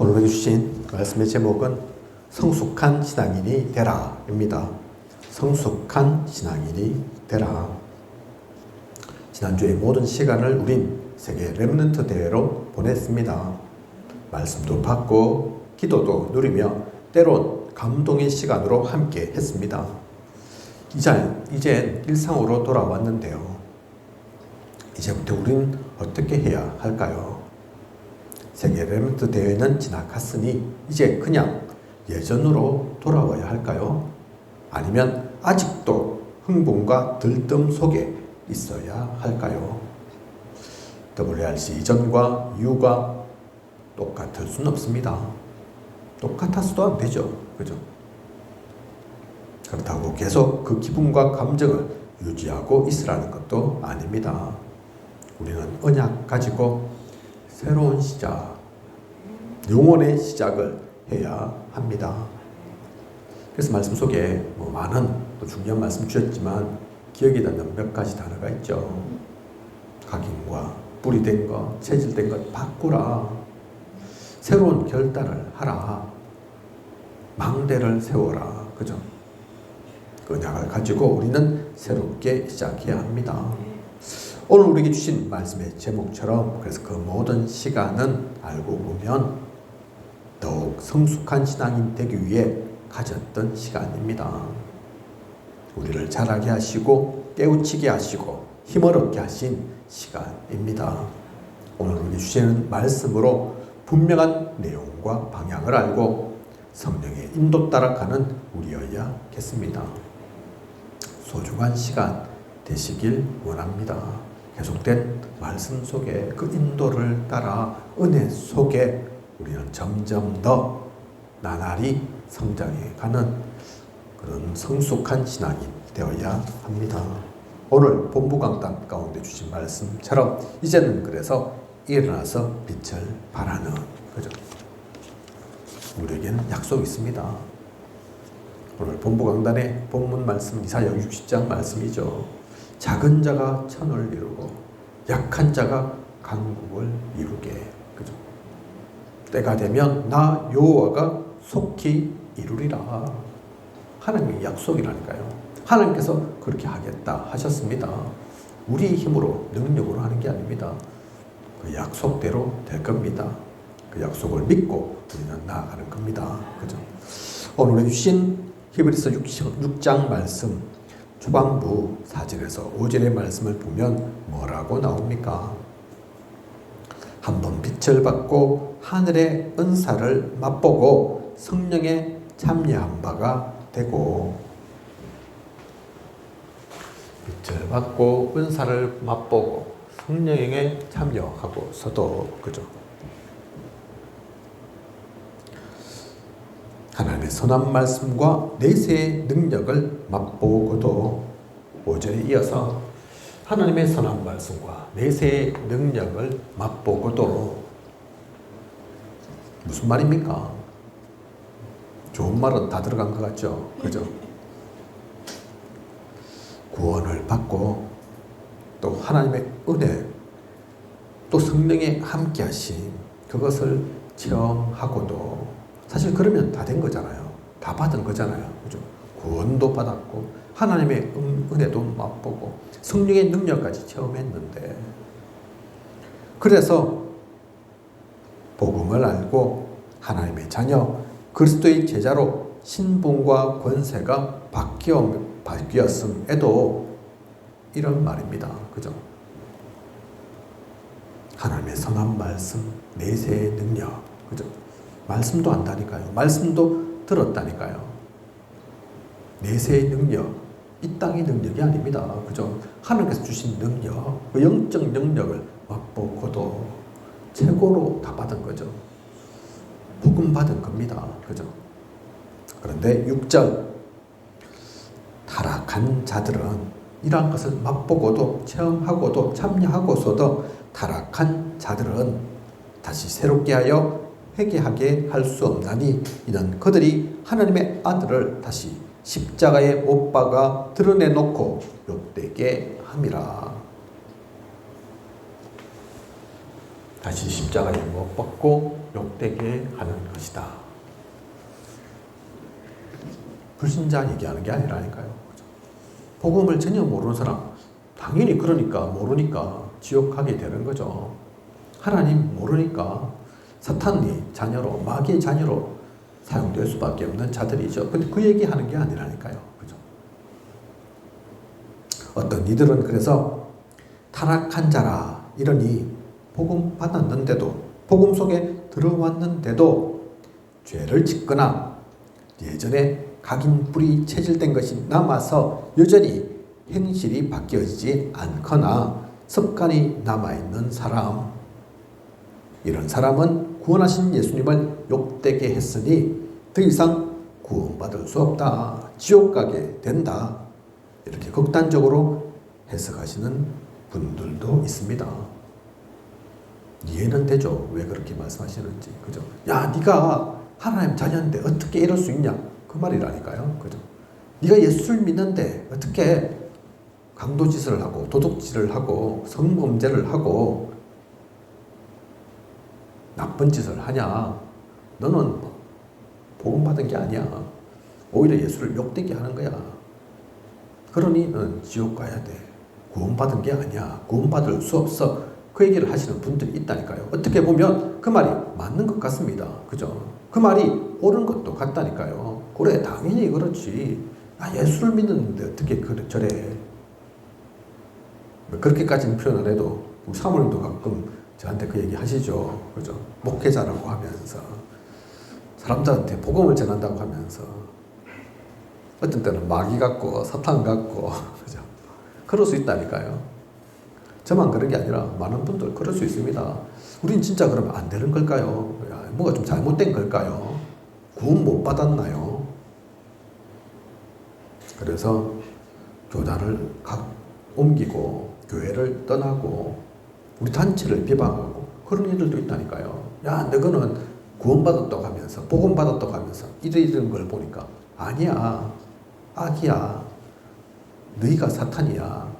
오늘 주신 말씀의 제목은 성숙한 신앙인이 되라입니다. 성숙한 신앙인이 되라. 지난주에 모든 시간을 우린 세계 렘넌트 대회로 보냈습니다. 말씀도 받고 기도도 누리며 때론 감동의 시간으로 함께 했습니다. 이젠 일상으로 돌아왔는데요. 이제부터 우린 어떻게 해야 할까요? 세계 렘넌트 대회는 지나갔으니 이제 그냥 예전으로 돌아와야 할까요? 아니면 아직도 흥분과 들뜸 속에 있어야 할까요? WRC 이전과 이후가 똑같을 수는 없습니다. 똑같아서도 안 되죠. 그죠? 그렇다고 계속 그 기분과 감정을 유지하고 있으라는 것도 아닙니다. 우리는 언약 가지고 새로운 시작, 영혼의 시작을 해야 합니다. 그래서 말씀 속에 많은 또 중요한 말씀 주셨지만 기억이 남는 몇 가지 단어가 있죠. 각인과 뿌리 된 것, 체질된 것 바꾸라. 새로운 결단을 하라. 망대를 세워라. 그죠? 그 언약을 가지고 우리는 새롭게 시작해야 합니다. 오늘 우리에게 주신 말씀의 제목처럼 그래서 그 모든 시간은 알고 보면 더욱 성숙한 신앙인 되기 위해 가졌던 시간입니다. 우리를 자라게 하시고 깨우치게 하시고 힘을 얻게 하신 시간입니다. 오늘 우리 주시는 말씀으로 분명한 내용과 방향을 알고 성령의 인도 따라 가는 우리여야겠습니다. 소중한 시간 되시길 원합니다. 계속된 말씀 속에 그 인도를 따라 은혜 속에 우리는 점점 더 나날이 성장해 가는 그런 성숙한 신앙이 되어야 합니다. 오늘 본부 강단 가운데 주신 말씀처럼 이제는 그래서 일어나서 빛을 발하는 거죠. 우리에게는 약속이 있습니다. 오늘 본부 강단의 본문 말씀 이사야 60장 말씀이죠. 작은 자가 천을 이루고 약한 자가 강국을 이루게. 그죠? 때가 되면 나 여호와가 속히 이루리라. 하나님의 약속이라니까요. 하나님께서 그렇게 하겠다 하셨습니다. 우리 힘으로 능력으로 하는 게 아닙니다. 그 약속대로 될 겁니다. 그 약속을 믿고 우리는 나아가는 겁니다. 그죠? 오늘 주신 히브리서 6장 말씀 초반부 4절에서 5절의 말씀을 보면 뭐라고 나옵니까? 한번 빛을 받고 하늘의 은사를 맛보고 성령에 참여한 바가 되고, 빛을 받고 은사를 맛보고 성령에 참여하고서도, 그죠? 하나님의 선한 말씀과 내세의 능력을 맛보고도, 5절에 이어서 하나님의 선한 말씀과 내세의 능력을 맛보고도. 무슨 말입니까? 좋은 말은 다 들어간 것 같죠? 그죠? 구원을 받고 또 하나님의 은혜 또 성령의 함께 하심 그것을 체험하고도, 사실 그러면 다 된 거잖아요. 다 받은 거잖아요. 그죠? 구원도 받았고 하나님의 은혜도 맛보고 성령의 능력까지 체험했는데, 그래서 복음을 알고 하나님의 자녀 그리스도의 제자로 신분과 권세가 바뀌었음에도 이런 말입니다. 그죠? 하나님의 선한 말씀, 내세의 능력, 그죠? 말씀도 안다니까요. 말씀도 들었다니까요. 내세의 능력, 이 땅의 능력이 아닙니다. 그죠? 하나님께서 주신 능력, 그 영적 능력을 맛보고도 최고로 다 받은 거죠. 복음 받은 겁니다. 그죠? 그런데 6절, 타락한 자들은 이러한 것을 맛보고도 체험하고도 참여하고서도 타락한 자들은 다시 새롭게 하여 회개하게 할 수 없나니 이는 그들이 하나님의 아들을 다시 십자가에 못 박아 드러내놓고 욕되게 함이라. 다시 십자가에 못 박고 욕되게 하는 것이다. 불신자 얘기하는 게 아니라니까요. 복음을 전혀 모르는 사람, 당연히 그러니까 모르니까 지옥 가게 되는 거죠. 하나님 모르니까 사탄의 자녀로, 마귀의 자녀로 사용될 수밖에 없는 자들이죠. 근데 그 얘기하는 게 아니라니까요. 그죠? 어떤 이들은 그래서 타락한 자라 이러니 복음 받았는데도, 복음 속에 들어왔는데도 죄를 짓거나 예전에 각인 뿌리 체질된 것이 남아서 여전히 행실이 바뀌어지지 않거나 습관이 남아있는 사람, 이런 사람은 구원하신 예수님을 욕되게 했으니 더 이상 구원받을 수 없다, 지옥 가게 된다, 이렇게 극단적으로 해석하시는 분들도 있습니다. 이해는 되죠? 왜 그렇게 말씀하시는지. 그죠? 야, 네가 하나님 자녀인데 어떻게 이럴 수 있냐? 그 말이라니까요. 그죠? 네가 예수를 믿는데 어떻게 강도짓을 하고 도둑질을 하고 성범죄를 하고 나쁜 짓을 하냐? 너는 복음 받은 게 아니야. 오히려 예수를 욕되게 하는 거야. 그러니 너는 지옥 가야 돼. 구원받은 게 아니야. 구원받을 수 없어. 그 얘기를 하시는 분들이 있다니까요. 어떻게 보면 그 말이 맞는 것 같습니다. 그죠? 그 말이 옳은 것도 같다니까요. 그래, 당연히 그렇지. 아, 예수를 믿는데 어떻게 저래. 그렇게까지는 표현을 해도 사모님도 가끔 저한테 그 얘기 하시죠. 그죠? 목회자라고 하면서 사람들한테 복음을 전한다고 하면서 어떤 때는 마귀 같고 사탄 같고 그죠? 그럴 수 있다니까요. 저만 그런 게 아니라 많은 분들 그럴 수 있습니다. 우린 진짜 그러면 안 되는 걸까요? 뭐가 좀 잘못된 걸까요? 구원 못 받았나요? 그래서 교단을 옮기고 교회를 떠나고 우리 단체를 비방하고 그런 일들도 있다니까요. 야, 너는 구원받았다고 하면서 복음받았다고 하면서 이런 걸 보니까 아니야, 악이야, 너희가 사탄이야,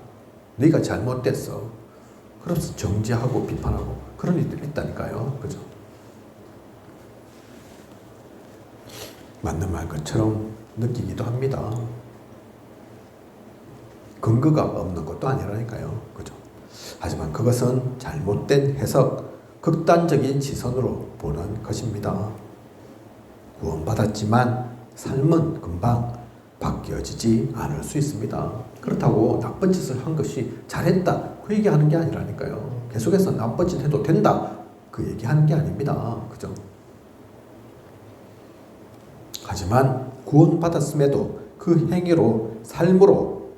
너희가 잘못됐어. 그래서 정죄하고 비판하고 그런 일들이 있다니까요. 그죠? 맞는 말 것처럼 느끼기도 합니다. 근거가 없는 것도 아니라니까요. 그죠? 하지만 그것은 잘못된 해석, 극단적인 시선으로 보는 것입니다. 구원받았지만 삶은 금방 바뀌어지지 않을 수 있습니다. 그렇다고 나쁜 짓을 한 것이 잘했다, 그 얘기하는 게 아니라니까요. 계속해서 나쁜 짓 해도 된다, 그 얘기하는 게 아닙니다. 그죠? 하지만 구원받았음에도 그 행위로, 삶으로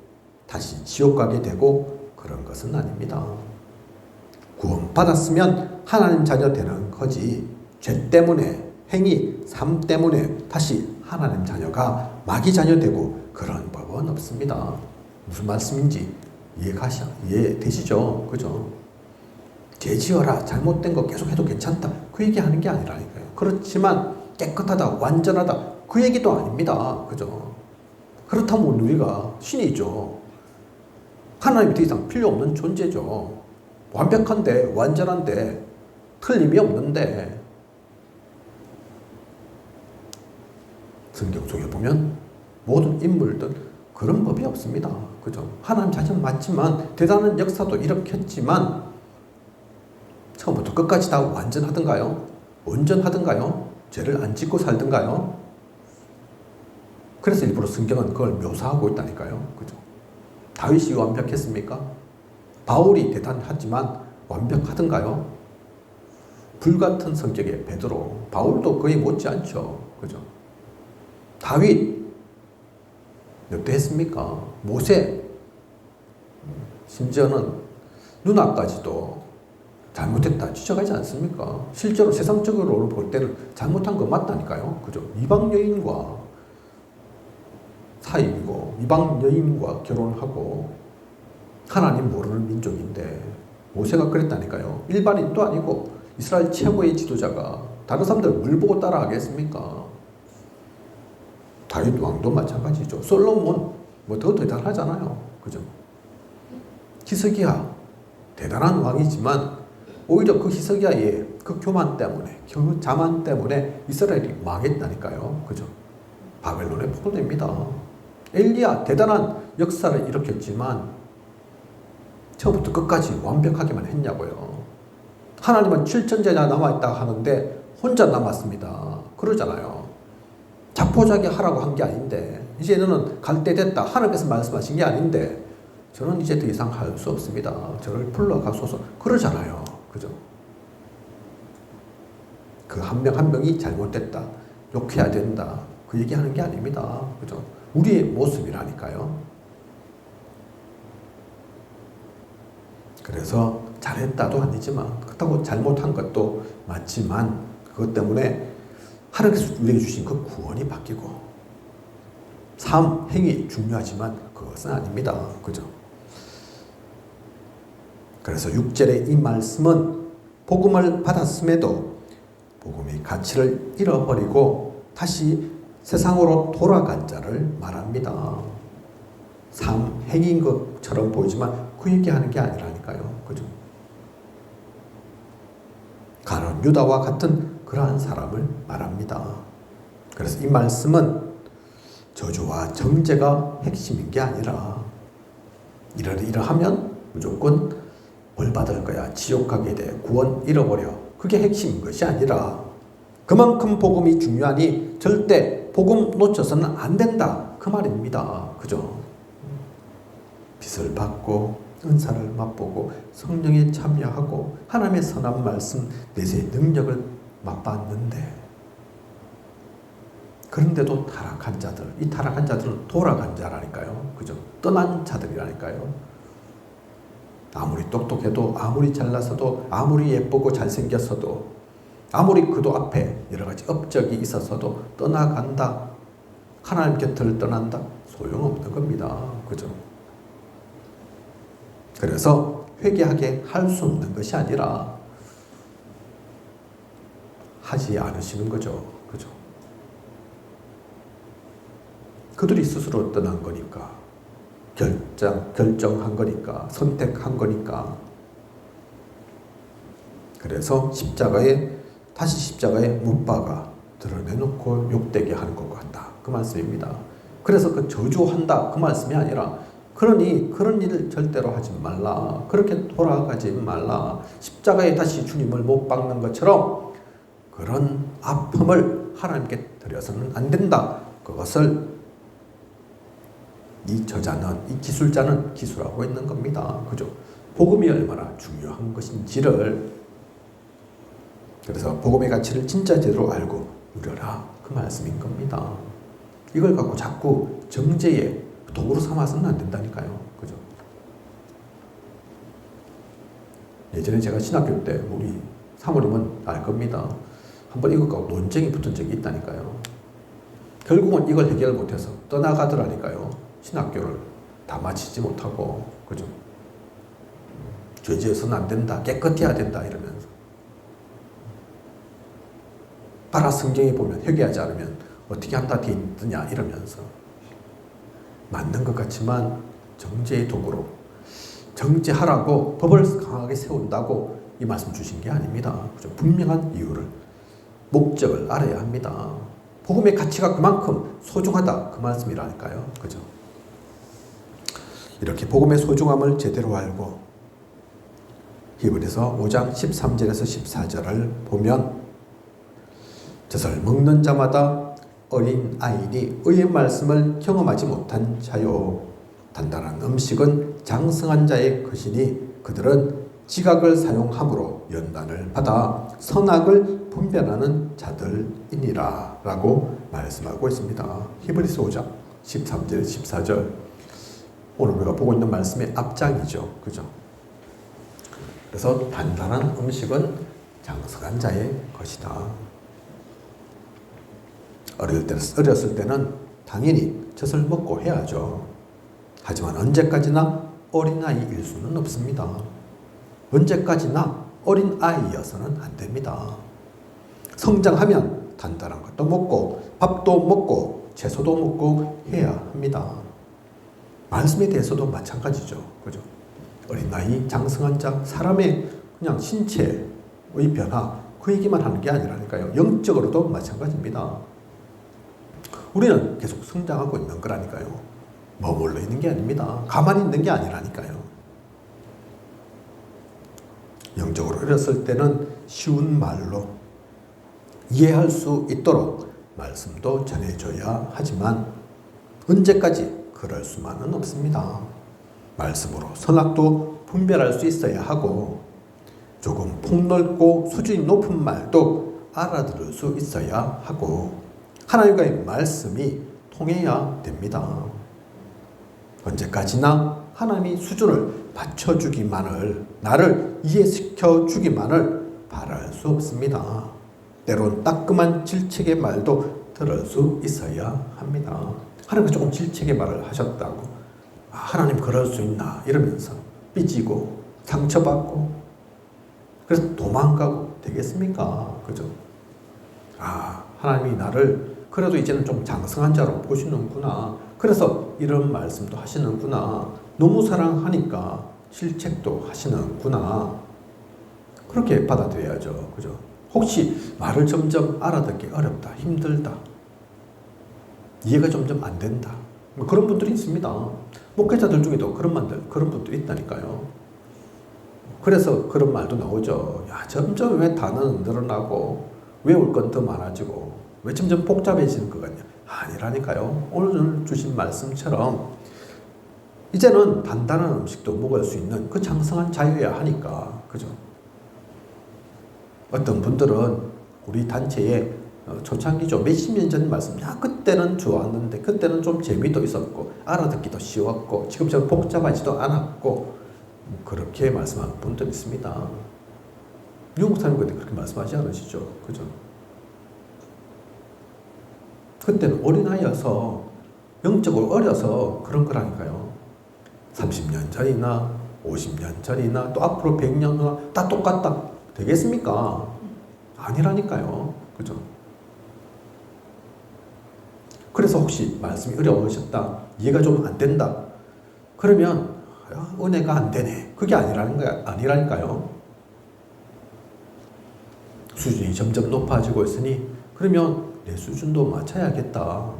다시 지옥 가게 되고 그런 것은 아닙니다. 구원받았으면 하나님 자녀 되는 거지, 죄 때문에, 행위, 삶 때문에 다시 하나님 자녀가 마귀 자녀 되고 그런 법은 없습니다. 무슨 말씀인지 이해되시죠? 그죠? 죄 지어라, 잘못된 거 계속해도 괜찮다, 그 얘기하는 게 아니라니까요. 그렇지만 깨끗하다, 완전하다, 그 얘기도 아닙니다. 그죠? 그렇다면 우리가 신이죠. 하나님이 더 이상 필요 없는 존재죠. 완벽한데, 완전한데, 틀림이 없는데. 성경 속에 보면 모든 인물들 그런 법이 없습니다. 그죠? 하나님 자신 맞지만 대단한 역사도 일으켰지만 처음부터 끝까지 다 완전하던가요? 온전하던가요? 죄를 안 짓고 살던가요? 그래서 일부러 성경은 그걸 묘사하고 있다니까요. 그죠? 다윗이 완벽했습니까? 바울이 대단하지만 완벽하던가요? 불같은 성격의 베드로, 바울도 거의 못지않죠. 그죠? 다윗 어땠습니까? 모세, 심지어는 누나까지도 잘못했다 지적하지 않습니까? 실제로 세상적으로 볼 때는 잘못한 거 맞다니까요. 그죠? 이방 여인과 사입이고 이방 여인과 결혼하고 하나님 모르는 민족인데 모세가 그랬다니까요. 일반인도 아니고 이스라엘 최고의 지도자가 다른 사람들 물 보고 따라하겠습니까? 다윗 왕도 마찬가지죠. 솔로몬 뭐 더 대단하잖아요. 그죠? 히스기야 대단한 왕이지만 오히려 그 히스기야의 그 교만 때문에, 그 자만 때문에 이스라엘이 망했다니까요. 그죠? 바벨론에 포로됩니다. 엘리야 대단한 역사를 일으켰지만 처음부터 끝까지 완벽하게만 했냐고요. 하나님은 7천제자 남아있다 하는데 혼자 남았습니다. 그러잖아요. 자포자기 하라고 한 게 아닌데, 이제 너는 갈 때 됐다 하나님께서 말씀하신 게 아닌데 저는 이제 더 이상 할 수 없습니다. 저를 불러가소서 그러잖아요. 그죠? 그 한 명 한 명이 잘못됐다, 욕해야 된다, 그 얘기하는 게 아닙니다. 그죠? 우리의 모습이라니까요. 그래서 잘했다도 아니지만, 그렇다고 잘못한 것도 맞지만, 그것 때문에 하나님께서 우리에게 주신 그 구원이 바뀌고, 삶, 행위 중요하지만 그것은 아닙니다. 그죠? 그래서 6절의 이 말씀은 복음을 받았음에도 복음의 가치를 잃어버리고 다시 세상으로 돌아간 자를 말합니다. 삶, 행위인 것처럼 보이지만 그 얘기하는 게 아니라니까요. 그죠? 가룟 유다와 같은 그러한 사람을 말합니다. 그래서 이 말씀은 저주와 정죄가 핵심인 게 아니라 이러하면 무조건 벌 받을 거야, 지옥 가게 돼, 구원 잃어버려, 그게 핵심인 것이 아니라 그만큼 복음이 중요하니 절대 복음 놓쳐서는 안 된다, 그 말입니다. 그죠? 빚을 받고 은사를 맛보고 성령에 참여하고 하나님의 선한 말씀 내세의 능력을 맛봤는데, 그런데도 타락한 자들, 이 타락한 자들은 돌아간 자라니까요. 그죠? 떠난 자들이라니까요. 아무리 똑똑해도, 아무리 잘나서도, 아무리 예쁘고 잘생겼어도, 아무리 그도 앞에 여러 가지 업적이 있어서도 떠나간다, 하나님 곁을 떠난다, 소용없는 겁니다. 그죠? 그래서 회개하게 할 수 없는 것이 아니라 하지 않으시는 거죠. 그죠? 그들이 스스로 떠난 거니까, 결정한 거니까, 선택한 거니까. 그래서 다시 십자가에 못 박아 드러내놓고 욕되게 하는 것 같다, 그 말씀입니다. 그래서 그 저주한다, 그 말씀이 아니라, 그러니 그런 일을 절대로 하지 말라, 그렇게 돌아가지 말라, 십자가에 다시 주님을 못 박는 것처럼 그런 아픔을 하나님께 드려서는 안 된다. 그것을 이 저자는, 이 기술자는 기술하고 있는 겁니다. 그죠? 복음이 얼마나 중요한 것인지를, 그래서 복음의 가치를 진짜 제대로 알고 누려라, 그 말씀인 겁니다. 이걸 갖고 자꾸 정죄의 도구로 삼아서는 안 된다니까요. 그죠? 예전에 제가 신학교 때, 우리 사모님은 알 겁니다. 한번 이것 갖고 논쟁이 붙은 적이 있다니까요. 결국은 이걸 해결 못해서 떠나가더라니까요. 신학교를 다 마치지 못하고. 그죠? 죄지어서는 안 된다, 깨끗해야 된다 이러면서. 봐라, 성경에 보면 회개하지 않으면 어떻게 한다 돼 있느냐 이러면서. 맞는 것 같지만 정죄의 도구로, 정죄하라고 법을 강하게 세운다고 이 말씀 주신 게 아닙니다. 그죠? 분명한 이유를, 목적을 알아야 합니다. 복음의 가치가 그만큼 소중하다, 그 말씀이라니까요. 그죠? 이렇게 복음의 소중함을 제대로 알고 히브리서 5장 13절에서 14절을 보면, 젖을 먹는 자마다 어린 아이니 의의 말씀을 경험하지 못한 자요, 단단한 음식은 장성한 자의 것이니 그들은 지각을 사용함으로 연단을 받아 선악을 분별하는 자들이니라 라고 말씀하고 있습니다. 히브리서 5장 13절 14절, 오늘 우리가 보고 있는 말씀의 앞장이죠. 그죠? 그래서 단단한 음식은 장성한 자의 것이다. 어렸을 때는 당연히 젖을 먹고 해야죠. 하지만 언제까지나 어린아이일 수는 없습니다. 언제까지나 어린아이여서는 안 됩니다. 성장하면 단단한 것도 먹고 밥도 먹고 채소도 먹고 해야 합니다. 말씀에 대해서도 마찬가지죠. 그죠? 어린아이, 장성한 자, 사람의 그냥 신체의 변화, 그 얘기만 하는 게 아니라니까요. 영적으로도 마찬가지입니다. 우리는 계속 성장하고 있는 거라니까요. 머물러 있는 게 아닙니다. 가만히 있는 게 아니라니까요. 영적으로 어렸을 때는 쉬운 말로 이해할 수 있도록 말씀도 전해줘야 하지만 언제까지 그럴 수만은 없습니다. 말씀으로 선악도 분별할 수 있어야 하고 조금 폭넓고 수준이 높은 말도 알아들을 수 있어야 하고 하나님과의 말씀이 통해야 됩니다. 언제까지나 하나님이 수준을 받쳐주기만을, 나를 이해시켜 주기만을 바랄 수 없습니다. 때론 따끔한 질책의 말도 들을 수 있어야 합니다. 하나님께서 조금 질책의 말을 하셨다고 하나님 그럴 수 있나 이러면서 삐지고 상처받고 그래서 도망가고 되겠습니까? 그죠? 하나님이 나를 그래도 이제는 좀 장성한 자로 보시는구나. 그래서 이런 말씀도 하시는구나. 너무 사랑하니까 실책도 하시는구나. 그렇게 받아들여야죠. 그죠? 혹시 말을 점점 알아듣기 어렵다, 힘들다, 이해가 점점 안 된다. 그런 분들이 있습니다. 목회자들 중에도 그런 분들이 있다니까요. 그래서 그런 말도 나오죠. 야, 점점 왜 단어는 늘어나고 외울 건 더 많아지고 왜 점점 복잡해지는 것 같냐. 아니라니까요. 오늘 주신 말씀처럼 이제는 단단한 음식도 먹을 수 있는 그 장성한 자유여야 하니까. 그죠? 어떤 분들은 우리 단체에 초창기죠. 몇십 년 전 말씀, 그때는 좋았는데 그때는 좀 재미도 있었고 알아듣기도 쉬웠고 지금처럼 복잡하지도 않았고 그렇게 말씀하는 분들 있습니다. 유목사님 그때 그렇게 말씀하지 않으시죠? 그죠? 그때는 어린아이여서 영적으로 어려서 그런 거라니까요. 30년 전이나 50년 전이나 또 앞으로 100년 후나 다 똑같다 되겠습니까? 아니라니까요. 그죠? 그래서 혹시 말씀이 어려우셨다, 이해가 좀 안 된다, 그러면 은혜가 안 되네, 그게 아니라니까요. 수준이 점점 높아지고 있으니 그러면 내 수준도 맞춰야겠다,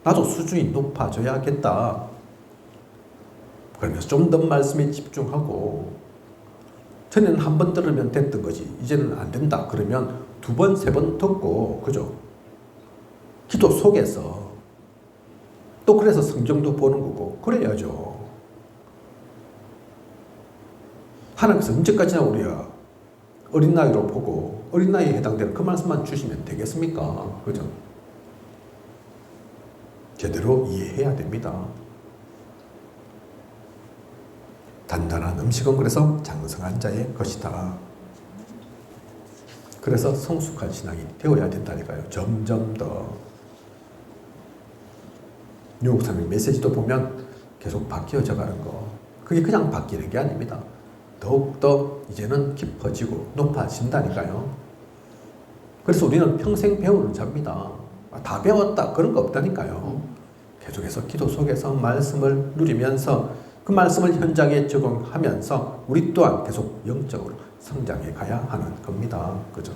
나도 수준이 높아져야겠다, 그러면서 좀 더 말씀에 집중하고, 전에는 한 번 들으면 됐던 거지 이제는 안 된다 그러면 두 번, 세 번 듣고, 그죠? 기도 속에서 또 그래서 성경도 보는 거고 그래야죠. 하나님께서 언제까지나 우리가 어린 나이로 보고 어린 나이에 해당되는 그 말씀만 주시면 되겠습니까? 그죠? 제대로 이해해야 됩니다. 단단한 음식은 그래서 장성한 자의 것이다. 그래서 성숙한 신앙이 되어야 된다니까요. 점점 더. 유목사님 메시지도 보면 계속 바뀌어져 가는 거. 그게 그냥 바뀌는 게 아닙니다. 더욱더 이제는 깊어지고 높아진다니까요. 그래서 우리는 평생 배우는 자입니다. 다 배웠다 그런 거 없다니까요. 계속해서 기도 속에서 말씀을 누리면서 그 말씀을 현장에 적용하면서 우리 또한 계속 영적으로 성장해 가야 하는 겁니다. 그죠?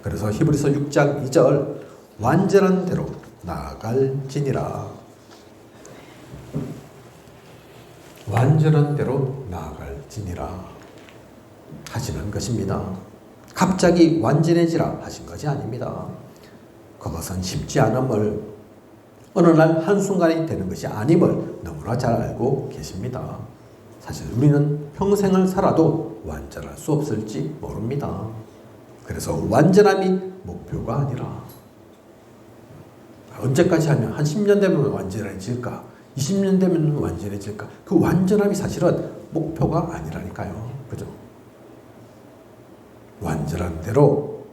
그래서 히브리서 6장 2절 완전한 대로 나아갈지니라. 완전한 대로 나아갈지니라 하시는 것입니다. 갑자기 완전해지라 하신 것이 아닙니다. 그것은 쉽지 않음을, 어느 날 한순간이 되는 것이 아님을 너무나 잘 알고 계십니다. 사실 우리는 평생을 살아도 완전할 수 없을지 모릅니다. 그래서 완전함이 목표가 아니라 언제까지 하면 한 10년 되면 완전해질까? 20년 되면 완전해질까? 그 완전함이 사실은 목표가 아니라니까요. 그죠? 완전한 대로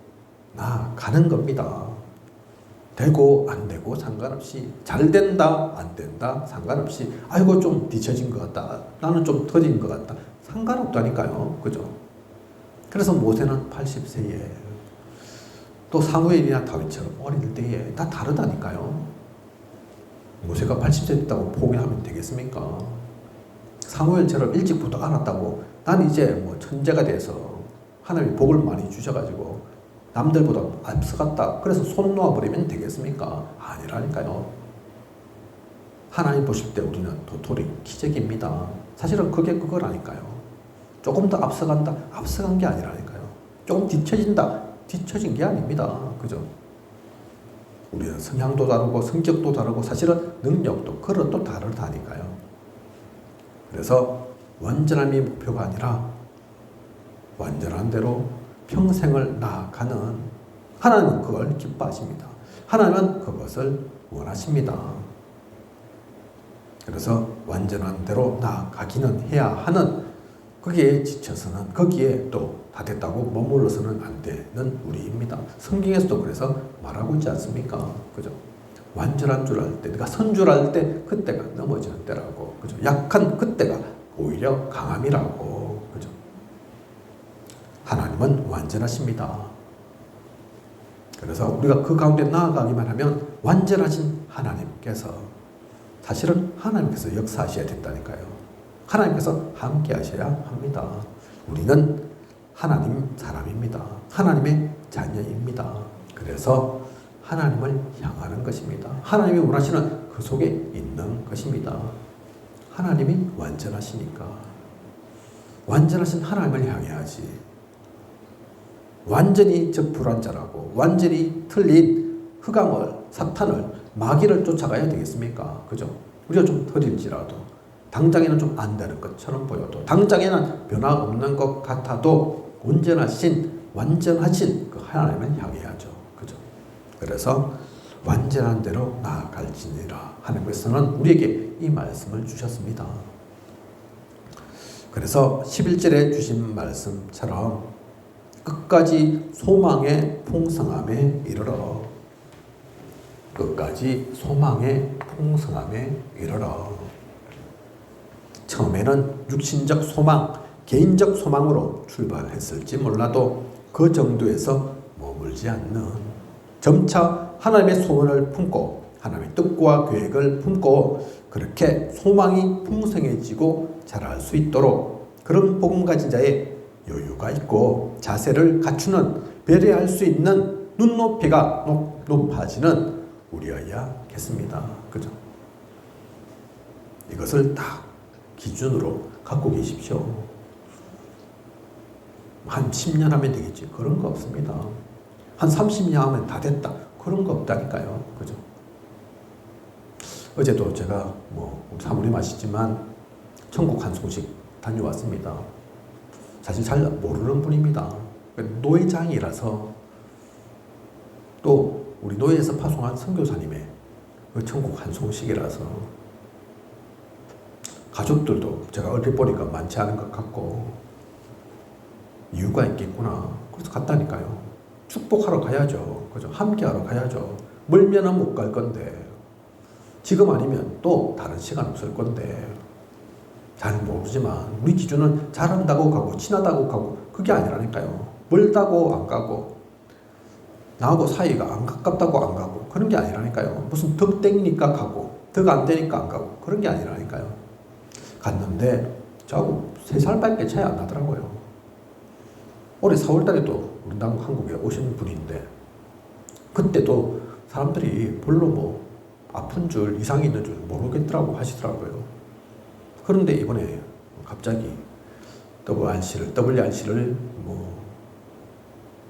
나아가는 겁니다. 되고 안 되고 상관없이, 잘 된다 안 된다 상관없이, 아이고 좀 뒤처진 것 같다, 나는 좀 더딘 것 같다, 상관없다니까요. 그죠? 그래서 모세는 80세에, 또 사무엘이나 다윗처럼 어릴 때에 다 다르다니까요. 모세가 80세 됐다고 포기하면 되겠습니까? 사무엘처럼 일찍부터 알았다고 난 이제 뭐 천재가 돼서 하나님이 복을 많이 주셔가지고 남들보다 앞서갔다. 그래서 손 놓아버리면 되겠습니까? 아니라니까요. 하나님 보실 때 우리는 도토리, 기적입니다. 사실은 그게 그거라니까요. 조금 더 앞서간다. 앞서간 게 아니라니까요. 조금 뒤처진다. 뒤처진 게 아닙니다. 그죠? 우리는 성향도 다르고 성격도 다르고 사실은 능력도 그릇도 다르다니까요. 그래서 완전함이 목표가 아니라 완전한 대로 평생을 나아가는, 하나님은 그걸 기뻐하십니다. 하나님은 그것을 원하십니다. 그래서 완전한 대로 나아가기는 해야 하는, 거기에 지쳐서는, 거기에 또 다 됐다고 머물러서는 안 되는 우리입니다. 성경에서도 그래서 말하고 있지 않습니까? 그죠? 완전한 줄 알 때, 내가 선 줄 알 때 그때가 넘어지는 때라고. 그죠? 약한 그때가 오히려 강함이라고. 그죠? 하나님은 완전하십니다. 그래서 우리가 그 가운데 나아가기만 하면 완전하신 하나님께서, 사실은 하나님께서 역사하셔야 된다니까요. 하나님께서 함께 하셔야 합니다. 우리는 하나님 사람입니다. 하나님의 자녀입니다. 그래서 하나님을 향하는 것입니다. 하나님이 원하시는 그 속에 있는 것입니다. 하나님이 완전하시니까 완전하신 하나님을 향해야지. 완전히 불완전하고 완전히 틀린 흑암을, 사탄을, 마귀를 쫓아가야 되겠습니까? 그죠? 우리가 좀 더딜지라도, 당장에는 좀 안 되는 것처럼 보여도, 당장에는 변화 없는 것 같아도 온전하신, 완전하신 그 하나님을 향해야죠. 그죠? 그래서 완전한 대로 나아갈지니라. 하나님께서는 우리에게 이 말씀을 주셨습니다. 그래서 11절에 주신 말씀처럼 끝까지 소망의 풍성함에 이르러, 끝까지 소망의 풍성함에 이르러. 처음에는 육신적 소망, 개인적 소망으로 출발했을지 몰라도 그 정도에서 머물지 않는, 점차 하나님의 소원을 품고 하나님의 뜻과 계획을 품고 그렇게 소망이 풍성해지고 자랄 수 있도록, 그런 복음 가진 자의 여유가 있고 자세를 갖추는, 배려할 수 있는 눈높이가 높아지는 우리여야겠습니다. 그죠? 이것을 딱 기준으로 갖고 계십시오. 한 10년 하면 되겠지. 그런 거 없습니다. 한 30년 하면 다 됐다. 그런 거 없다니까요. 그죠? 어제도 제가 우리 사모님 아시지만 천국 한송식 다녀왔습니다. 사실 잘 모르는 분입니다. 노회장이라서, 또 우리 노회에서 파송한 선교사님의 그 천국 한송식이라서 가족들도 제가 얼핏 보니까 많지 않은 것 같고, 이유가 있겠구나. 그래서 갔다니까요. 축복하러 가야죠. 그죠? 함께하러 가야죠. 멀면은 못 갈 건데, 지금 아니면 또 다른 시간 없을 건데, 잘 모르지만 우리 기준은 잘한다고 가고 친하다고 가고 그게 아니라니까요. 멀다고 안 가고 나하고 사이가 안 가깝다고 안 가고 그런 게 아니라니까요. 무슨 덕 땡기니까 가고 덕 안 되니까 안 가고 그런 게 아니라니까요. 갔는데 저하고 3살밖에 차이 안 나더라고요. 올해 4월달에도 우리 한국에 오신 분인데, 그때도 사람들이 별로 아픈 줄, 이상이 있는 줄 모르겠더라고 하시더라고요. 그런데 이번에 갑자기 WRC를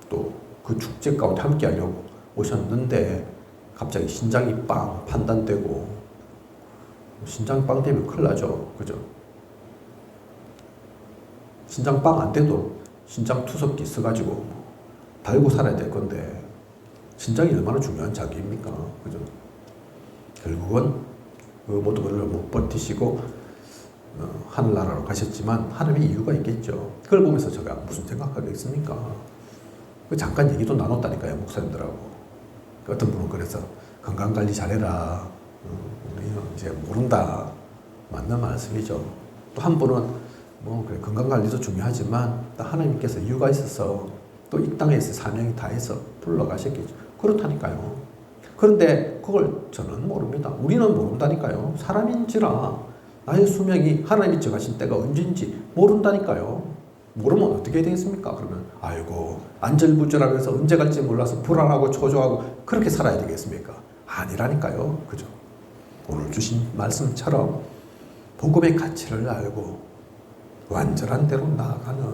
또 그 축제 가운데 함께 하려고 오셨는데, 갑자기 신장이 빵 판단되고, 신장 빵 되면 큰일 나죠. 그죠? 신장 빵 안 돼도 신장 투석기 써가지고 달고 살아야 될 건데, 신장이 얼마나 중요한 자기입니까? 그죠? 결국은 그 모든 걸 못 버티시고 하늘나라로 가셨지만 하나님의 이유가 있겠죠. 그걸 보면서 제가 무슨 생각하겠습니까? 잠깐 얘기도 나눴다니까요, 목사님들하고. 어떤 분은 그래서 건강관리 잘해라. 우리는 이제 모른다. 맞는 말씀이죠. 또 한 분은 그래, 건강관리도 중요하지만 또 하나님께서 이유가 있어서 또 이 땅에서 사명이 다해서 불러가셨겠죠. 그렇다니까요. 그런데 그걸 저는 모릅니다. 우리는 모른다니까요. 사람인지라 나의 수명이 하나님이 정하신 때가 언제인지 모른다니까요. 모르면 어떻게 되겠습니까? 그러면 아이고 안절부절하면서 언제 갈지 몰라서 불안하고 초조하고 그렇게 살아야 되겠습니까? 아니라니까요. 그죠? 오늘 주신 말씀처럼 복음의 가치를 알고 완전한 대로 나아가는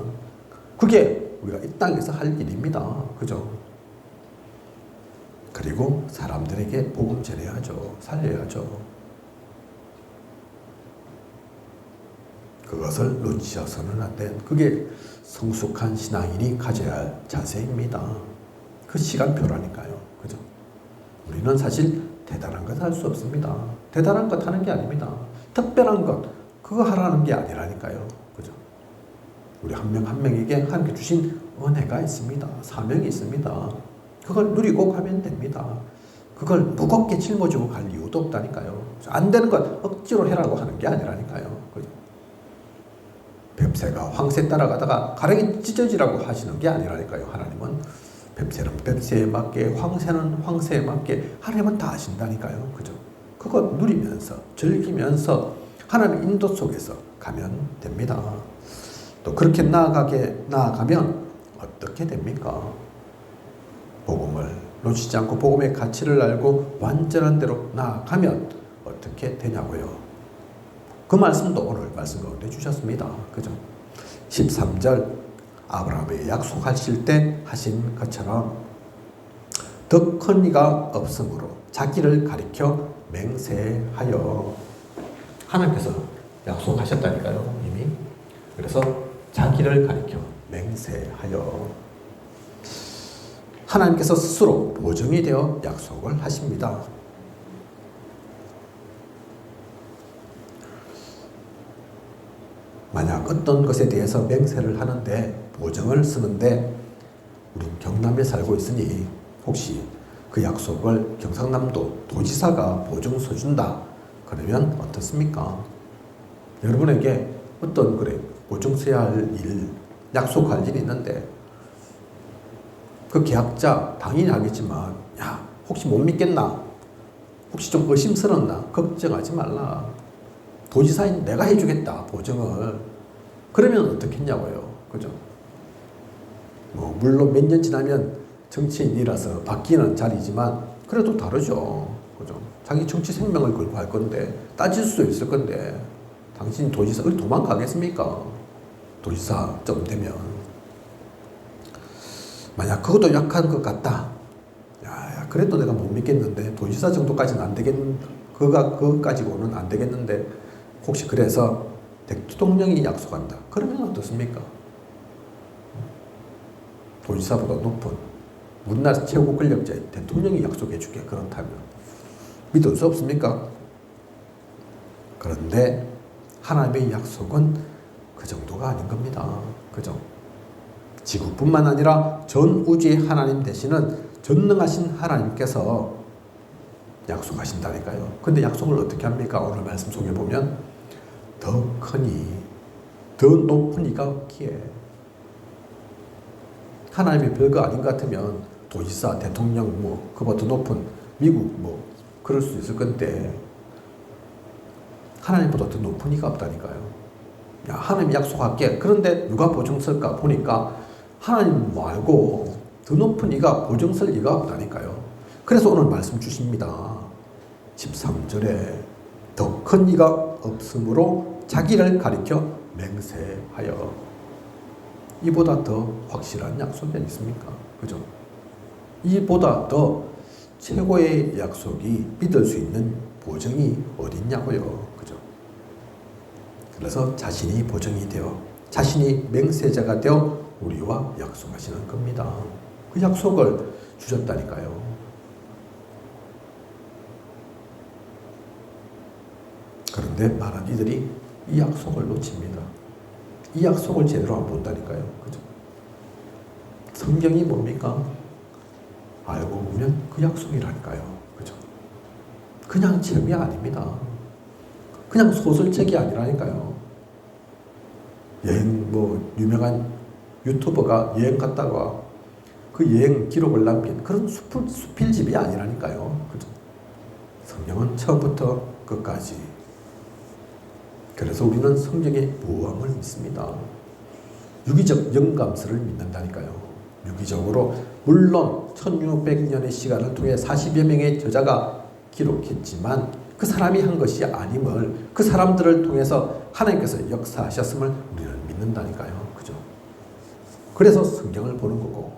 그게 우리가 이 땅에서 할 일입니다. 그죠? 그리고 사람들에게 복음 전해야죠. 살려야죠. 그것을 놓치어서는 안 된, 그게 성숙한 신앙인이 가져야 할 자세입니다. 그 시간표라니까요. 그죠? 우리는 사실 대단한 것 할 수 없습니다. 대단한 것 하는 게 아닙니다. 특별한 것, 그거 하라는 게 아니라니까요. 그죠? 우리 한 명 한 명에게 하나님께 주신 은혜가 있습니다. 사명이 있습니다. 그걸 누리고 가면 됩니다. 그걸 무겁게 짊어지고 갈 이유도 없다니까요. 안 되는 것 억지로 해라고 하는 게 아니라니까요. 그죠? 뱁새가 황새 따라가다가 가랭이 찢어지라고 하시는 게 아니라니까요. 하나님은 뱁새는 뱁새에 맞게, 황새는 황새에 맞게 하나님은 다 하신다니까요. 그죠? 그거 누리면서 즐기면서 하나님의 인도 속에서 가면 됩니다. 또 그렇게 나아가면 어떻게 됩니까? 복음을 놓치지 않고 복음의 가치를 알고 완전한 대로 나아가면 어떻게 되냐고요. 그 말씀도 오늘 말씀 가운데 주셨습니다. 그죠? 13절 아브라함의 약속하실 때 하신 것처럼 더 큰 이가 없으므로 자기를 가리켜 맹세하여 하나님께서 약속하셨다니까요. 이미. 그래서 자기를 가리켜 맹세하여 하나님께서 스스로 보증이 되어 약속을 하십니다. 만약 어떤 것에 대해서 맹세를 하는데 보증을 쓰는데 우린 경남에 살고 있으니 혹시 그 약속을 경상남도 도지사가 보증서 준다 그러면 어떻습니까? 여러분에게 어떤 보증 써야 할 일, 약속할 일이 있는데 그 계약자 당연히 알겠지만 야 혹시 못 믿겠나? 혹시 좀 의심스럽나? 걱정하지 말라. 도지사인 내가 해주겠다 보증을. 그러면 어떻겠냐고요. 그죠? 물론 몇 년 지나면 정치인이라서 바뀌는 자리지만 그래도 다르죠. 그죠? 자기 정치 생명을 걸고 할 건데 따질 수도 있을 건데 당신 도지사 어디 도망가겠습니까? 도지사쯤 되면 만약 그것도 약한 것 같다. 야, 그래도 내가 못 믿겠는데 도지사 정도까지는 안 되겠는 그거 가지고는 안 되겠는데 혹시 그래서 대통령이 약속한다. 그러면 어떻습니까? 도지사보다 높은 우리나라 최고 권력자인 대통령이 약속해 주게 그렇다면 믿을 수 없습니까? 그런데 하나님의 약속은 그 정도가 아닌 겁니다. 그죠? 지구뿐만 아니라 전 우주의 하나님 되시는 전능하신 하나님께서 약속하신다니까요. 근데 약속을 어떻게 합니까? 오늘 말씀 속에 보면 더 크니 더 높은 이가 없기에 하나님이 별거 아닌 것 같으면 도지사, 대통령 그보다 더 높은 미국 그럴 수 있을 건데 하나님보다 더 높은 이가 없다니까요. 야, 하나님 약속할게. 그런데 누가 보증 쓸까 보니까 하나님 말고 더 높은 이가 보증 쓸 이가 없다니까요. 그래서 오늘 말씀 주십니다. 13절에 더 큰 이가 없으므로 자기를 가리켜 맹세하여. 이보다 더 확실한 약속이 있습니까? 그죠? 이보다 더 최고의 약속이 믿을 수 있는 보증이 어딨냐고요. 그죠? 그래서 자신이 보증이 되어 자신이 맹세자가 되어 우리와 약속하시는 겁니다. 그 약속을 주셨다니까요. 그런데 많은 이들이 이 약속을 놓칩니다. 이 약속을 제대로 안 본다니까요. 그죠? 성경이 뭡니까? 알고 보면 그 약속이라니까요. 그죠? 그냥 책이 아닙니다. 그냥 소설책이 아니라니까요. 여행 유명한 유튜버가 여행 갔다가 그 여행 기록을 남긴 그런 수필집이 아니라니까요. 그죠? 성경은 처음부터 끝까지. 그래서 우리는 성경의 보험을 믿습니다. 유기적 영감설을 믿는다니까요. 유기적으로 물론 1600년의 시간을 통해 40여 명의 저자가 기록했지만 그 사람이 한 것이 아님을 그 사람들을 통해서 하나님께서 역사하셨음을 우리는 믿는다니까요. 그죠? 그래서 성경을 보는 거고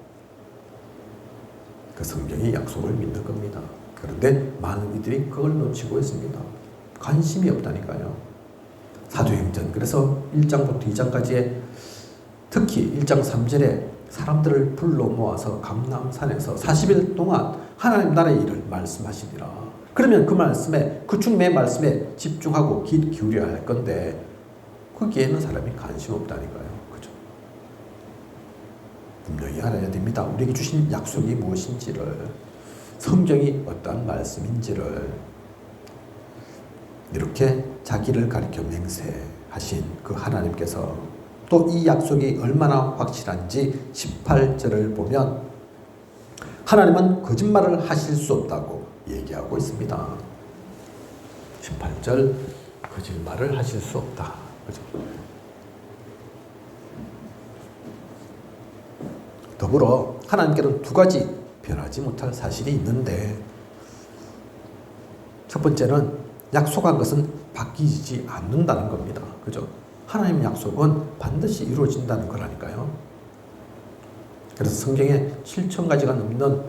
그 성경의 약속을 믿는 겁니다. 그런데 많은 이들이 그걸 놓치고 있습니다. 관심이 없다니까요. 사도행전 그래서 1장부터 2장까지의 특히 1장 3절에 사람들을 불러 모아서 감람산에서 40일 동안 하나님 나라의 일을 말씀하시니라. 그러면 그 말씀에 그 주님의 말씀에 집중하고 귀 기울여야 할 건데 거기에는 사람이 관심 없다니까요. 그죠? 분명히 알아야 됩니다. 우리에게 주신 약속이 무엇인지를 성경이 어떠한 말씀인지를 이렇게 자기를 가리켜 맹세하신 그 하나님께서 또 이 약속이 얼마나 확실한지 18절을 보면 하나님은 거짓말을 하실 수 없다고 얘기하고 있습니다. 18절 거짓말을 하실 수 없다. 그죠? 더불어 하나님께는 두 가지 변하지 못할 사실이 있는데 첫 번째는 약속한 것은 바뀌지 않는다는 겁니다. 그죠? 하나님의 약속은 반드시 이루어진다는 거라니까요. 그래서 성경에 7,000가지가 넘는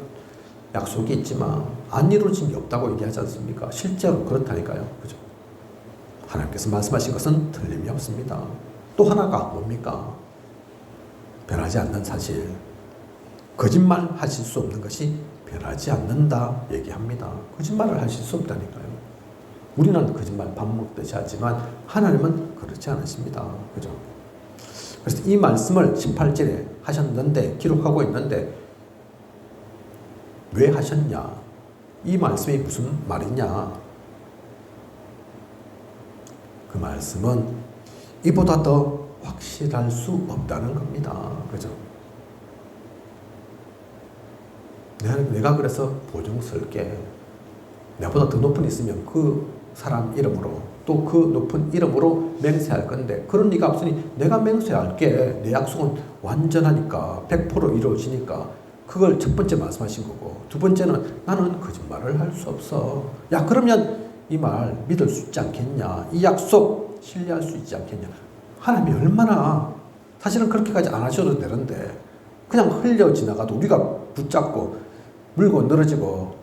약속이 있지만 안 이루어진 게 없다고 얘기하지 않습니까? 실제로 그렇다니까요. 그죠? 하나님께서 말씀하신 것은 틀림이 없습니다. 또 하나가 뭡니까? 변하지 않는 사실. 거짓말 하실 수 없는 것이 변하지 않는다 얘기합니다. 거짓말을 하실 수 없다니까요. 우리는 거짓말 밥 먹듯이 하지만 하나님은 그렇지 않으십니다. 그죠? 그래서 이 말씀을 18절에 하셨는데 기록하고 있는데 왜 하셨냐? 이 말씀이 무슨 말이냐? 그 말씀은 이보다 더 확실할 수 없다는 겁니다. 그죠? 내가 그래서 보증 쓸게. 내보다 더 높은 있으면 그 사람 이름으로 또 그 높은 이름으로 맹세할 건데 그런 리가 없으니 내가 맹세할게. 내 약속은 완전하니까 100% 이루어지니까 그걸 첫 번째 말씀하신 거고 두 번째는 나는 거짓말을 할 수 없어. 야 그러면 이 말 믿을 수 있지 않겠냐. 이 약속 신뢰할 수 있지 않겠냐. 하나님이 얼마나 사실은 그렇게까지 안 하셔도 되는데 그냥 흘려 지나가도 우리가 붙잡고 물고 늘어지고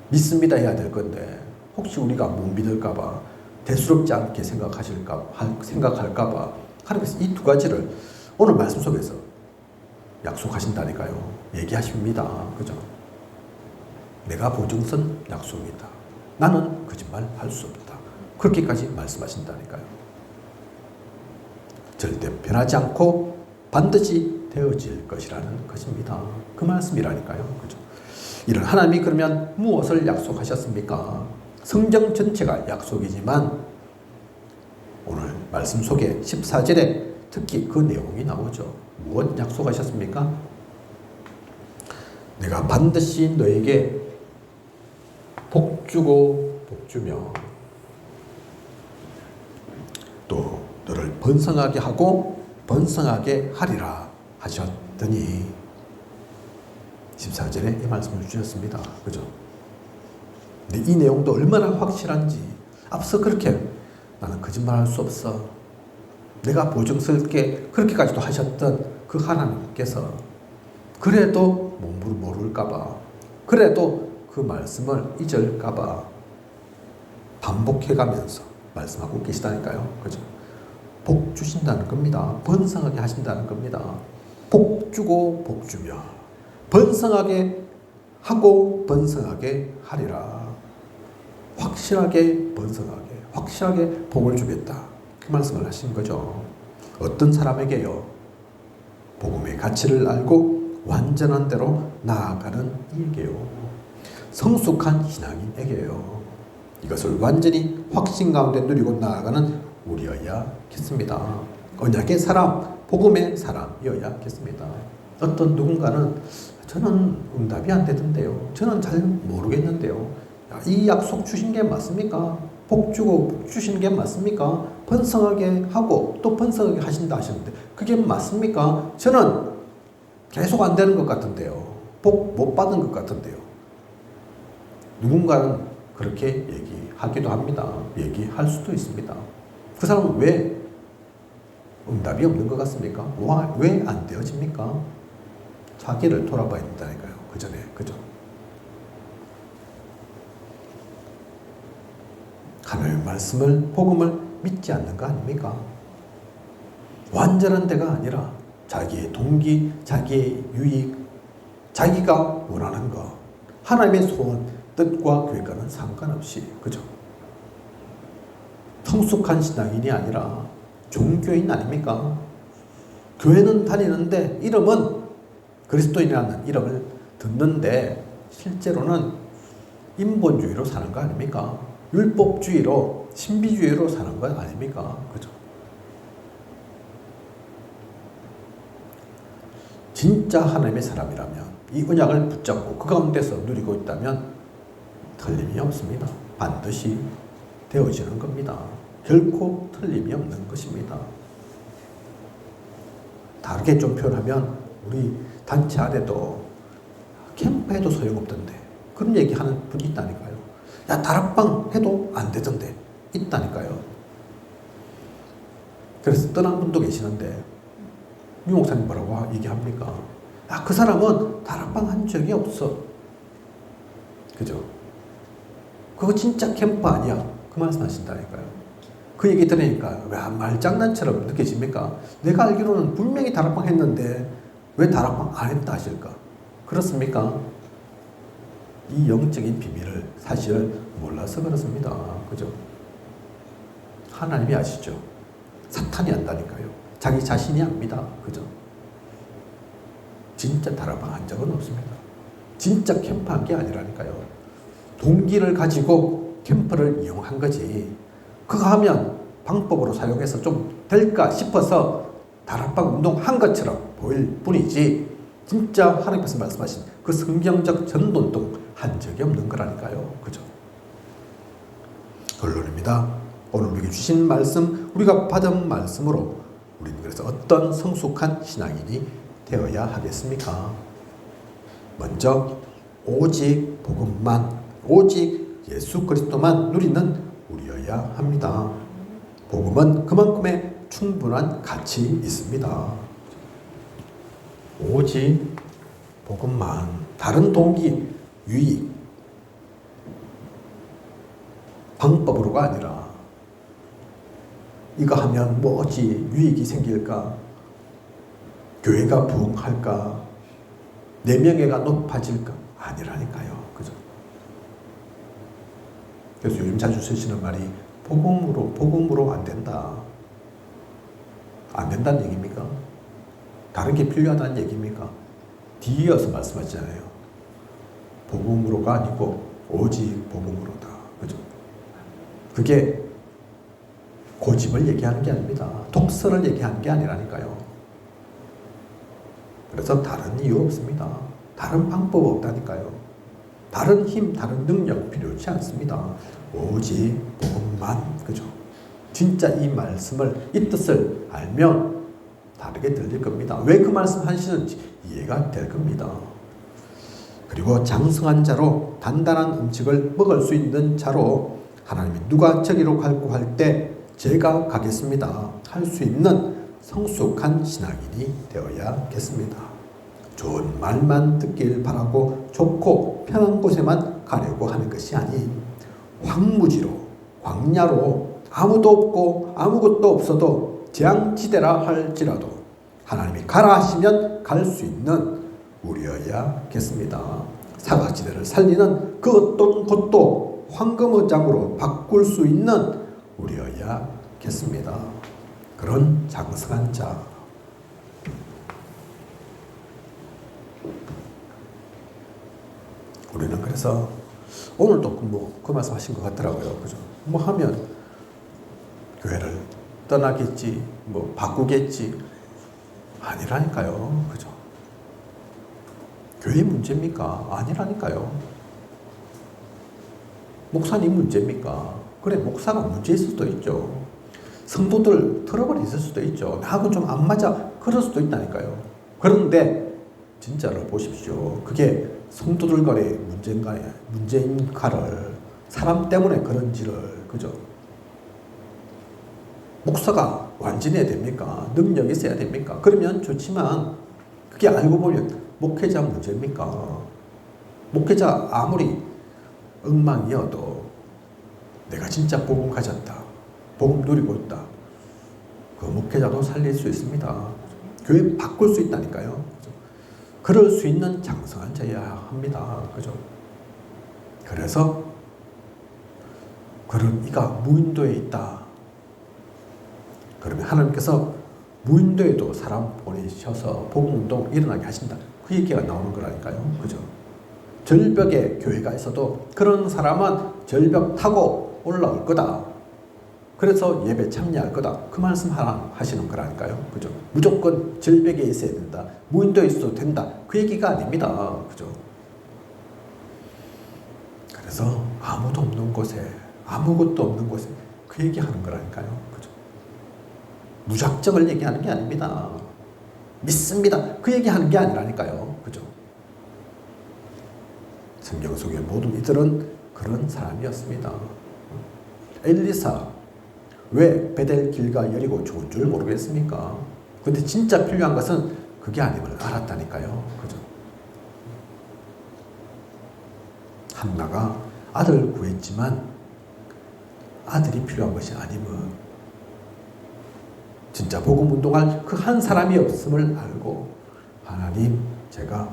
믿습니다 해야 될 건데 혹시 우리가 못 믿을까봐 대수롭지 않게 생각할까봐 하나님께서 이 두 가지를 오늘 말씀 속에서 약속하신다니까요. 얘기하십니다. 그죠? 내가 보증선 약속이다. 나는 거짓말 할 수 없다. 그렇게까지 말씀하신다니까요. 절대 변하지 않고 반드시 되어질 것이라는 것입니다. 그 말씀이라니까요. 그죠? 이런 하나님이 그러면 무엇을 약속하셨습니까? 성경 전체가 약속이지만 오늘 말씀 속에 14절에 특히 그 내용이 나오죠. 무엇 약속하셨습니까? 내가 반드시 너에게 복주고 복주며 또 너를 번성하게 하고 번성하게 하리라 하셨더니 14절에 이 말씀을 주셨습니다. 그죠? 근데 이 내용도 얼마나 확실한지 앞서 그렇게 나는 거짓말할 수 없어. 내가 보증 쓸게 그렇게까지도 하셨던 그 하나님께서 그래도 모를까봐 그래도 그 말씀을 잊을까봐 반복해가면서 말씀하고 계시다니까요. 그죠? 복 주신다는 겁니다. 번성하게 하신다는 겁니다. 복 주고 복 주며 번성하게 하고 번성하게 하리라. 확실하게 번성하게 확실하게 복을 주겠다. 그 말씀을 하신 거죠. 어떤 사람에게요? 복음의 가치를 알고 완전한 대로 나아가는 이에게요. 성숙한 신앙인에게요. 이것을 완전히 확신 가운데 누리고 나아가는 우리여야겠습니다. 언약의 사람, 복음의 사람이어야겠습니다. 어떤 누군가는 저는 응답이 안 되던데요. 저는 잘 모르겠는데요. 이 약속 주신 게 맞습니까? 복 주고 복 주시는 게 맞습니까? 번성하게 하고 또 번성하게 하신다 하셨는데 그게 맞습니까? 저는 계속 안 되는 것 같은데요. 복 못 받은 것 같은데요. 누군가는 그렇게 얘기하기도 합니다. 얘기할 수도 있습니다. 그 사람은 왜 응답이 없는 것 같습니까? 왜 안 되어집니까? 자기를 돌아봐야 된다니까요. 그 전에. 그죠? 하나님의 말씀을, 복음을 믿지 않는 거 아닙니까? 완전한 데가 아니라 자기의 동기, 자기의 유익, 자기가 원하는 것, 하나님의 소원, 뜻과 계획과는 상관없이, 그죠? 성숙한 신앙인이 아니라 종교인 아닙니까? 교회는 다니는데 이름은 그리스도인이라는 이름을 듣는데 실제로는 인본주의로 사는 거 아닙니까? 율법주의로, 신비주의로 사는 거 아닙니까? 그죠? 진짜 하나님의 사람이라면 이 언약을 붙잡고 그 가운데서 누리고 있다면 틀림이 없습니다. 반드시 되어지는 겁니다. 결코 틀림이 없는 것입니다. 다르게 좀 표현하면 우리 단체 안에도 캠프해도 소용없던데 그런 얘기하는 분이 있다니까요. 야, 다락방 해도 안 되던데 있다니까요. 그래서 떠난 분도 계시는데 유 목사님 뭐라고 얘기합니까? 야, 그 사람은 다락방 한 적이 없어. 그죠? 그거 진짜 캠프 아니야. 그 말씀 하신다니까요. 그 얘기 들으니까 왜 말장난처럼 느껴집니까? 내가 알기로는 분명히 다락방 했는데 왜 다락방 안 했다 하실까? 그렇습니까? 이 영적인 비밀을 사실 몰라서 그렇습니다. 그죠? 하나님이 아시죠? 사탄이 안다니까요. 자기 자신이 압니다. 그죠? 진짜 다락방 한 적은 없습니다. 진짜 캠프한 게 아니라니까요. 동기를 가지고 캠프를 이용한 거지. 그거 하면 방법으로 사용해서 좀 될까 싶어서 다락방 운동한 것처럼 보일 뿐이지 진짜 하나님께서 말씀하신 그 성경적 전도운동 한 적이 없는 거라니까요. 그죠? 결론입니다. 오늘 우리에게 주신 말씀, 우리가 받은 말씀으로 우리는 그래서 어떤 성숙한 신앙인이 되어야 하겠습니까? 먼저 오직 복음만, 오직 예수 그리스도만 누리는 우리여야 합니다. 복음은 그만큼의 충분한 가치 있습니다. 오직 복음만, 다른 동기, 유익, 방법으로가 아니라 이거 하면 뭐 어찌 유익이 생길까? 교회가 부흥할까? 내 명예가 높아질까? 아니라니까요. 그죠? 그래서 요즘 자주 쓰시는 말이 복음으로 안 된다. 안 된다는 얘기입니까? 다른 게 필요하다는 얘기입니까? 뒤이어서 말씀하시잖아요. 복음으로가 아니고 오직 복음으로다. 그죠? 그게 고집을 얘기하는 게 아닙니다. 독서를 얘기하는 게 아니라니까요. 그래서 다른 이유 없습니다. 다른 방법 없다니까요. 다른 힘, 다른 능력 필요치 않습니다. 오직 복음만, 그죠? 진짜 이 말씀을, 이 뜻을 알면 다르게 들릴 겁니다. 왜 그 말씀 하시는지 이해가 될 겁니다. 그리고 장성한 자로 단단한 음식을 먹을 수 있는 자로 하나님이 누가 저기로 갈고 할 때 제가 가겠습니다 할 수 있는 성숙한 신앙인이 되어야겠습니다. 좋은 말만 듣길 바라고 좋고 편한 곳에만 가려고 하는 것이 아닌 황무지로, 광야로 아무도 없고 아무것도 없어도 재앙지대라 할지라도 하나님이 가라 하시면 갈 수 있는 우리여야겠습니다. 사각지대를 살리는 그 어떤 것도 황금어장으로 바꿀 수 있는 우리여야겠습니다. 그런 장성한 자. 우리는 그래서 오늘도 그 말씀 하신 것 같더라고요. 그죠? 뭐 하면 교회를 떠나겠지, 뭐 바꾸겠지. 아니라니까요. 그죠? 교회 문제입니까? 아니라니까요. 목사님 문제입니까? 그래, 목사가 문제 있을 수도 있죠. 성도들 트러블이 있을 수도 있죠. 나하고 좀 안 맞아. 그럴 수도 있다니까요. 그런데 진짜로 보십시오. 그게 성도들 간의 문제인가를 사람 때문에 그런지를, 그죠? 목사가 완전해야 됩니까? 능력이 있어야 됩니까? 그러면 좋지만 그게 알고 보면 목회자 문제입니까? 목회자 아무리 엉망이어도 내가 진짜 복음 가졌다, 복음 누리고 있다, 그 목회자도 살릴 수 있습니다. 교회 바꿀 수 있다니까요. 그죠? 그럴 수 있는 장성한 자여야 합니다. 그죠? 그래서 그런 이가 무인도에 있다. 그러면 하나님께서 무인도에도 사람 보내셔서 복음운동 일어나게 하신다. 그 얘기가 나오는 거라니까요. 그죠? 절벽에 교회가 있어도 그런 사람은 절벽 타고 올라올 거다. 그래서 예배 참여할 거다. 그 말씀 하시는 거라니까요. 그죠? 무조건 절벽에 있어야 된다. 무인도에 있어도 된다. 그 얘기가 아닙니다. 그죠? 그래서 아무도 없는 곳에, 아무것도 없는 곳에 그 얘기하는 거라니까요. 그죠? 무작정을 얘기하는 게 아닙니다. 믿습니다. 그 얘기하는 게 아니라니까요. 그죠? 성경 속의 모든 이들은 그런 사람이었습니다. 엘리사, 왜 베델 길과 여리고 좋은 줄 모르겠습니까? 근데 진짜 필요한 것은 그게 아님을 알았다니까요. 그죠? 한나가 아들을 구했지만 아들이 필요한 것이 아님은 진짜 복음 운동할 그 한 사람이 없음을 알고 하나님, 제가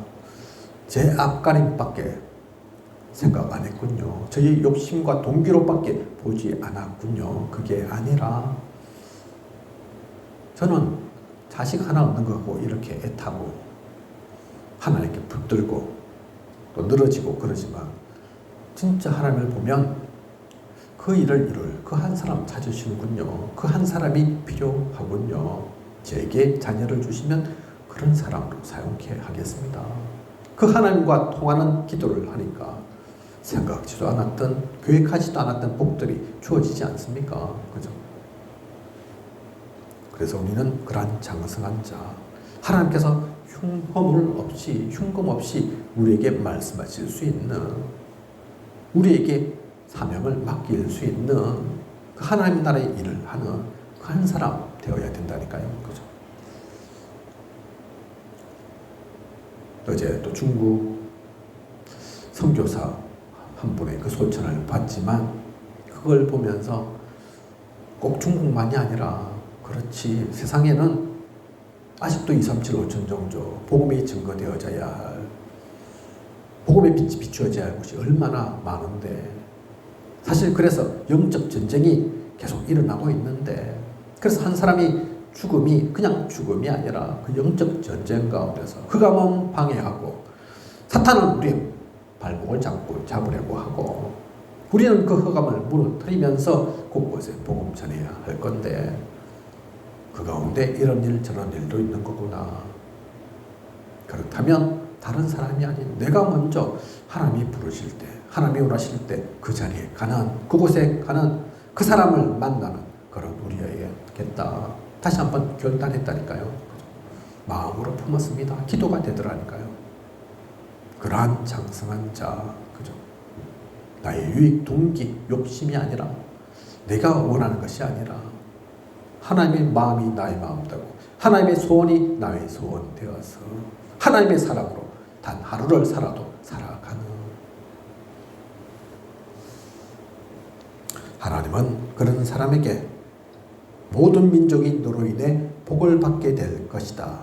제 앞가림밖에 생각 안 했군요. 저희 욕심과 동기로밖에 보지 않았군요. 그게 아니라 저는 자식 하나 없는 거고 이렇게 애타고 하나님께 붙들고 또 늘어지고 그러지만 진짜 하나님을 보면 그 일을 이룰 그 한 사람 찾으시는군요. 그 한 사람이 필요하군요. 제게 자녀를 주시면 그런 사람으로 사용케 하겠습니다. 그 하나님과 통하는 기도를 하니까 생각지도 않았던, 계획하지도 않았던 복들이 주어지지 않습니까? 그죠? 그래서 우리는 그러한 장성한 자, 하나님께서 흉금 없이 우리에게 말씀하실 수 있는, 우리에게 사명을 맡길 수 있는 그 하나님 나라의 일을 하는 그 한 사람 되어야 된다니까요. 그죠? 어제 또 중국 선교사 한 분의 그 소천을 봤지만 그걸 보면서 꼭 중국만이 아니라 그렇지 세상에는 아직도 2, 3, 7, 5천 정도 복음이 증거되어져야 할, 복음의 빛이 비추어져야 할 곳이 얼마나 많은데, 사실 그래서 영적 전쟁이 계속 일어나고 있는데, 그래서 한 사람이 죽음이 그냥 죽음이 아니라 그 영적 전쟁 가운데서 흑암은 방해하고 사탄은 우리의 발목을 잡으려고 하고, 우리는 그 흑암을 무너뜨리면서 곳곳에 복음 전해야 할 건데, 그 가운데 이런 일 저런 일도 있는 거구나. 그렇다면 다른 사람이 아닌 내가 먼저 하나님이 부르실 때, 하나님이 원하실 때 그 자리에 가는, 그곳에 가는, 그 사람을 만나는 그런 우리에게겠다. 다시 한번 결단했다니까요. 마음으로 품었습니다. 기도가 되더라니까요. 그러한 장성한 자, 그죠? 나의 유익, 동기, 욕심이 아니라, 내가 원하는 것이 아니라 하나님의 마음이 나의 마음 되고 하나님의 소원이 나의 소원 되어서 하나님의 사랑으로 단 하루를 살아도 살아가는, 하나님은 그런 사람에게 모든 민족이 너로 인해 복을 받게 될 것이다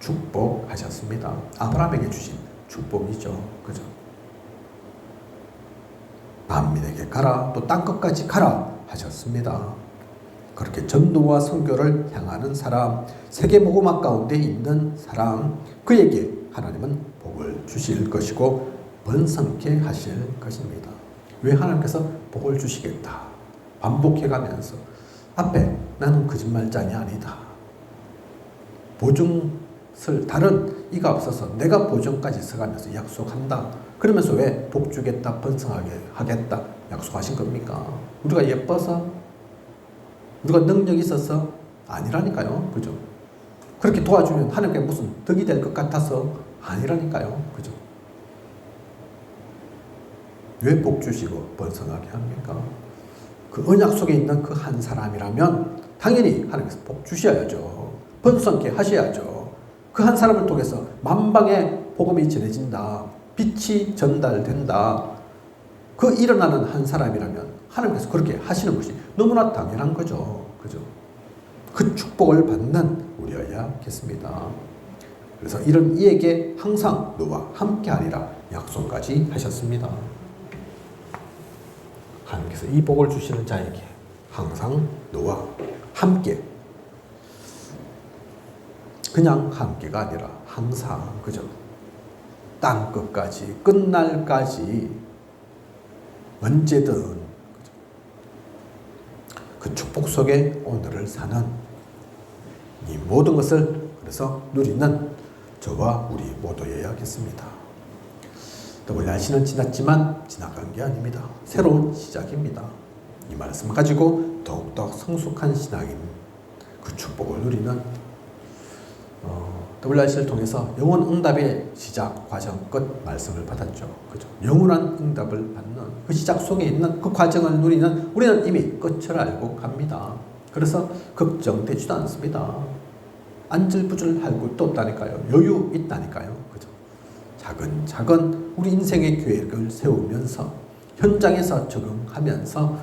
축복하셨습니다. 아브라함에게 주신 축복이죠. 그죠? 만민에게 가라, 또 땅끝까지 가라 하셨습니다. 그렇게 전도와 선교를 향하는 사람, 세계복음학 가운데 있는 사람, 그에게 하나님은 복을 주실 것이고 번성케 하실 것입니다. 왜 하나님께서 복을 주시겠다 반복해가면서 앞에 나는 거짓말장이 아니다, 보증설 다른 이가 없어서 내가 보증까지 서가면서 약속한다, 그러면서 왜 복 주겠다, 번성하게 하겠다 약속하신 겁니까? 우리가 예뻐서? 우리가 능력이 있어서? 아니라니까요. 그죠? 그렇게 도와주면 하나님께 무슨 덕이 될 것 같아서? 아니라니까요. 그죠? 왜 복 주시고 번성하게 합니까? 그 언약 속에 있는 그 한 사람이라면 당연히 하나님께서 복 주셔야죠. 번성케 하셔야죠. 그 한 사람을 통해서 만방에 복음이 전해진다. 빛이 전달된다. 그 일어나는 한 사람이라면 하나님께서 그렇게 하시는 것이 너무나 당연한 거죠. 그죠? 그 축복을 받는 우리여야겠습니다. 그래서 이런 이에게 항상 너와 함께하리라 약속까지 하셨습니다. 하나님께서 이 복을 주시는 자에게 항상 너와 함께, 그냥 함께가 아니라 항상, 그죠? 땅 끝까지, 끝날까지, 언제든, 그죠? 그 축복 속에 오늘을 사는 이 모든 것을 그래서 누리는 저와 우리 모두여야겠습니다. 더블 날씨는 지났지만 지나간 게 아닙니다. 새로운 시작입니다. 이 말씀을 가지고 더욱더 성숙한 신앙인 그 축복을 누리는 WRC를 통해서 영원 응답의 시작 과정 끝 말씀을 받았죠. 그죠? 영원한 응답을 받는 그 시작 속에 있는 그 과정을 누리는 우리는 이미 끝을 알고 갑니다. 그래서 걱정되지도 않습니다. 안절부절할 것도 없다니까요. 여유 있다니까요. 그죠? 차근차근 우리 인생의 계획을 세우면서 현장에서 적응하면서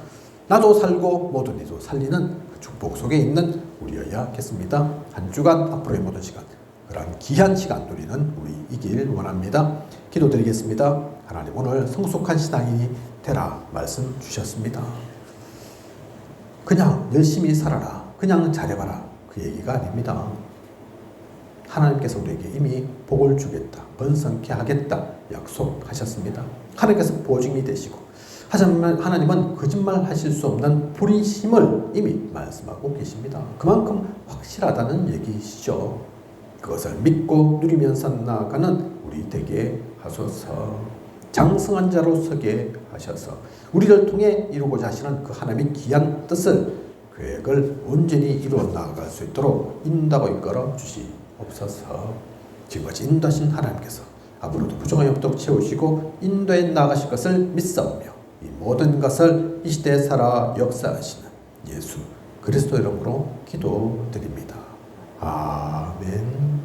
나도 살고 모두니도 살리는 그 축복 속에 있는 우리여야겠습니다. 한 주간 앞으로의 모든 시간, 그러한 귀한 시간 누리는 우리이길 원합니다. 기도드리겠습니다. 하나님, 오늘 성숙한 신앙인이 되라 말씀 주셨습니다. 그냥 열심히 살아라, 그냥 잘해봐라, 그 얘기가 아닙니다. 하나님께서 우리에게 이미 복을 주겠다, 번성케 하겠다 약속하셨습니다. 하나님께서 보증이 되시고, 하지만 하나님은 거짓말 하실 수 없는 불의심을 이미 말씀하고 계십니다. 그만큼 확실하다는 얘기시죠. 그것을 믿고 누리면서 나아가는 우리 되게 하소서. 장성한 자로 서게 하셔서 우리를 통해 이루고자 하시는 그 하나님의 귀한 뜻을, 계획을 온전히 이루어 나아갈 수 있도록 인도하고 이끌어 주시옵소서. 지금까지 인도하신 하나님께서 앞으로도 부족함이 없도록 채우시고 인도해 나가실 것을 믿사오며 이 모든 것을 이 시대에 살아 역사하시는 예수 그리스도 이름으로 기도드립니다. 아멘.